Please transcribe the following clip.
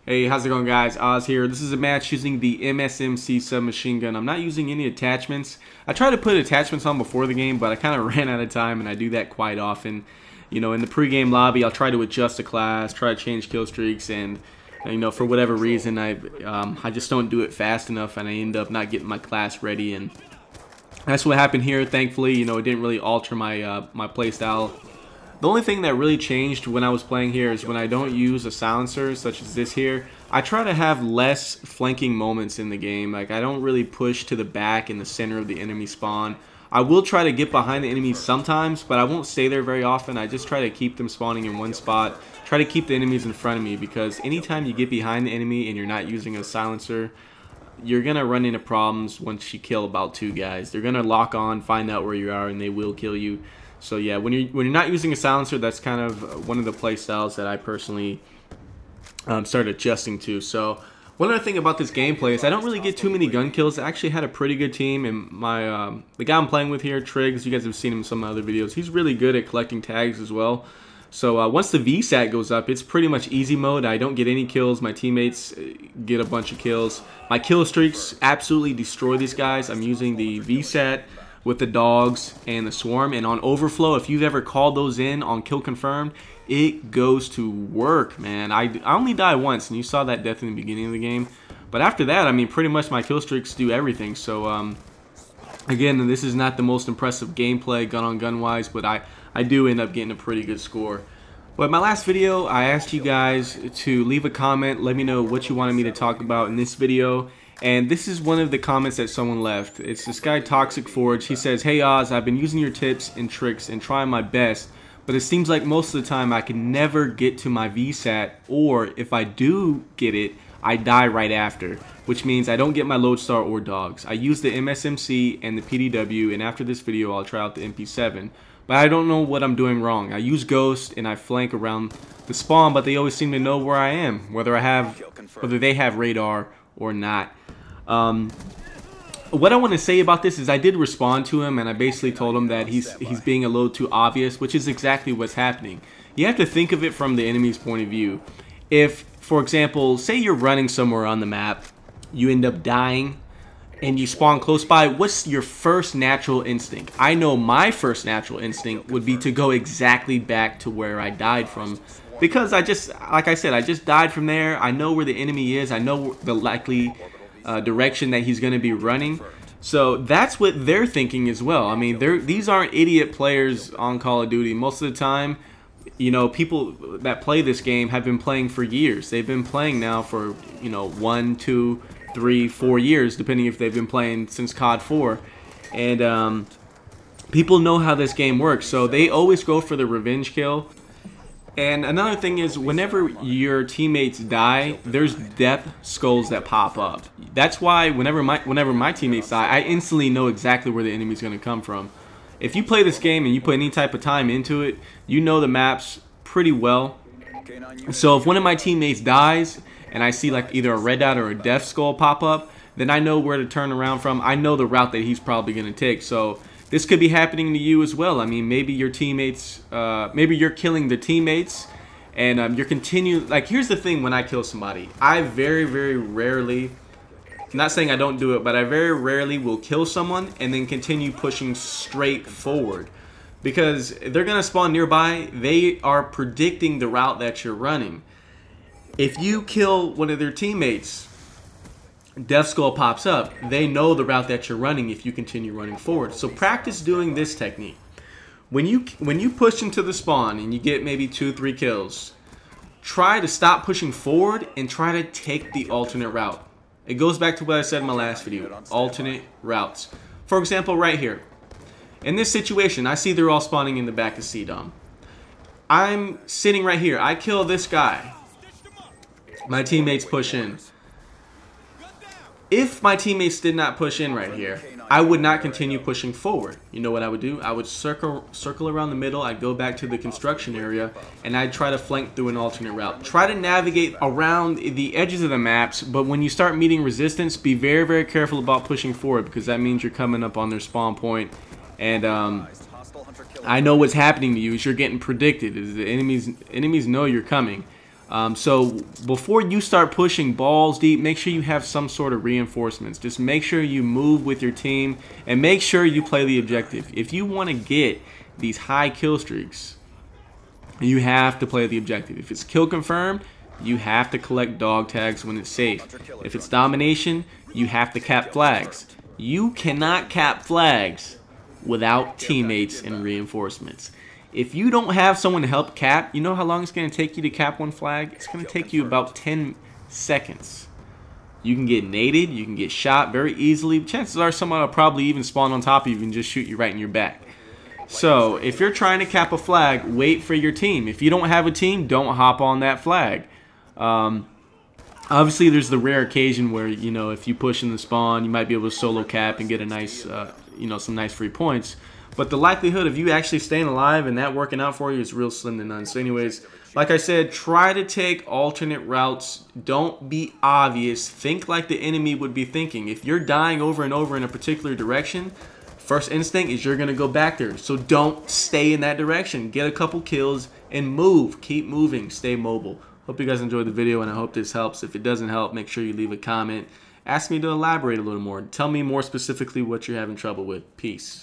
Hey, how's it going, guys? Oz here. This is a match using the MSMC submachine gun. I'm not using any attachments. I tried to put attachments on before the game, but I kind of ran out of time, and I do that quite often. You know, in the pregame lobby, I'll try to adjust a class, try to change kill streaks, and you know, for whatever reason, I just don't do it fast enough, and I end up not getting my class ready, and that's what happened here. Thankfully, you know, it didn't really alter my my playstyle. The only thing that really changed when I was playing here is when I don't use a silencer such as this here, I try to have less flanking moments in the game. Like, I don't really push to the back in the center of the enemy spawn. I will try to get behind the enemies sometimes, but I won't stay there very often. I just try to keep them spawning in one spot, try to keep the enemies in front of me, because anytime you get behind the enemy and you're not using a silencer, you're going to run into problems once you kill about 2 guys. They're going to lock on, find out where you are, and they will kill you. So yeah, when you're not using a silencer, that's kind of one of the play styles that I personally started adjusting to. So one other thing about this gameplay is I don't really get too many gun kills. I actually had a pretty good team, and my the guy I'm playing with here, Triggs, you guys have seen him in some of my other videos. He's really good at collecting tags as well. So once the VSAT goes up, it's pretty much easy mode. I don't get any kills. My teammates get a bunch of kills. My kill streaks absolutely destroy these guys. I'm using the VSAT with the dogs and the swarm, and on overflow, if you've ever called those in on kill confirmed, it goes to work, man. I only died once, and you saw that death in the beginning of the game, but after that, I mean, pretty much my kill streaks do everything. So again, this is not the most impressive gameplay gun on gun wise, but I do end up getting a pretty good score. But in my last video, I asked you guys to leave a comment, let me know what you wanted me to talk about in this video. And this is one of the comments that someone left. It's this guy, Toxic Forge. He says, "Hey Oz, I've been using your tips and tricks and trying my best, but it seems like most of the time I can never get to my VSAT, or if I do get it, I die right after, which means I don't get my Lodestar or dogs. I use the MSMC and the PDW, and after this video I'll try out the MP7. But I don't know what I'm doing wrong. I use Ghost and I flank around the spawn, but they always seem to know where I am, whether they have radar or not." What I want to say about this is I did respond to him, and I basically told him that he's being a little too obvious, which is exactly what's happening. You have to think of it from the enemy's point of view. If, for example, say you're running somewhere on the map, you end up dying, and you spawn close by, what's your first natural instinct? I know my first natural instinct would be to go exactly back to where I died from, because like I said, I just died from there. I know where the enemy is. I know the likely direction that he's going to be running. So that's what they're thinking as well. I mean, these aren't idiot players on Call of Duty. Most of the time, you know, people that play this game have been playing for years. They've been playing now for, you know, 1, 2, 3, 4 years, depending if they've been playing since COD 4. And people know how this game works, so they always go for the revenge kill. And another thing is, whenever your teammates die, there's death skulls that pop up. That's why whenever my teammates die, I instantly know exactly where the enemy's going to come from. If you play this game and you put any type of time into it, you know the maps pretty well. So if one of my teammates dies and I see like either a red dot or a death skull pop up, then I know where to turn around from. I know the route that he's probably going to take. So this could be happening to you as well. I mean, maybe your teammates, maybe you're killing the teammates, and you're continuing. Like, here's the thing: when I kill somebody, I very, very rarely, I'm not saying I don't do it, but I very rarely will kill someone and then continue pushing straight forward, because they're gonna spawn nearby. They are predicting the route that you're running. If you kill one of their teammates, Death Skull pops up, they know the route that you're running if you continue running forward. So practice doing this technique. When you push into the spawn and you get maybe 2, 3 kills, try to stop pushing forward and try to take the alternate route. It goes back to what I said in my last video, alternate routes. For example, right here. In this situation, I see they're all spawning in the back of C-Dom. I'm sitting right here. I kill this guy. My teammates push in. If my teammates did not push in right here, I would not continue pushing forward. You know what I would do? I would circle around the middle. I'd go back to the construction area, and I'd try to flank through an alternate route. Try to navigate around the edges of the maps, but when you start meeting resistance, be very, very careful about pushing forward, because that means you're coming up on their spawn point. And I know what's happening to you is you're getting predicted. Is the enemies know you're coming. So before you start pushing balls deep, make sure you have some sort of reinforcements. Just make sure you move with your team and make sure you play the objective. If you want to get these high kill streaks, you have to play the objective. If it's kill confirmed, you have to collect dog tags when it's safe. If it's domination, you have to cap flags. You cannot cap flags without teammates and reinforcements. If you don't have someone to help cap, you know how long it's going to take you to cap one flag? It's going to take you about 10 seconds. You can get naded, you can get shot very easily. Chances are someone will probably even spawn on top of you and just shoot you right in your back. So if you're trying to cap a flag, wait for your team. If you don't have a team, don't hop on that flag. Obviously, there's the rare occasion where, you know, if you push in the spawn, you might be able to solo cap and get a nice, you know, some nice free points. But the likelihood of you actually staying alive and that working out for you is real slim to none. So anyways, like I said, try to take alternate routes. Don't be obvious. Think like the enemy would be thinking. If you're dying over and over in a particular direction, first instinct is you're going to go back there. So don't stay in that direction. Get a couple kills and move. Keep moving. Stay mobile. Hope you guys enjoyed the video, and I hope this helps. If it doesn't help, make sure you leave a comment. Ask me to elaborate a little more. Tell me more specifically what you're having trouble with. Peace.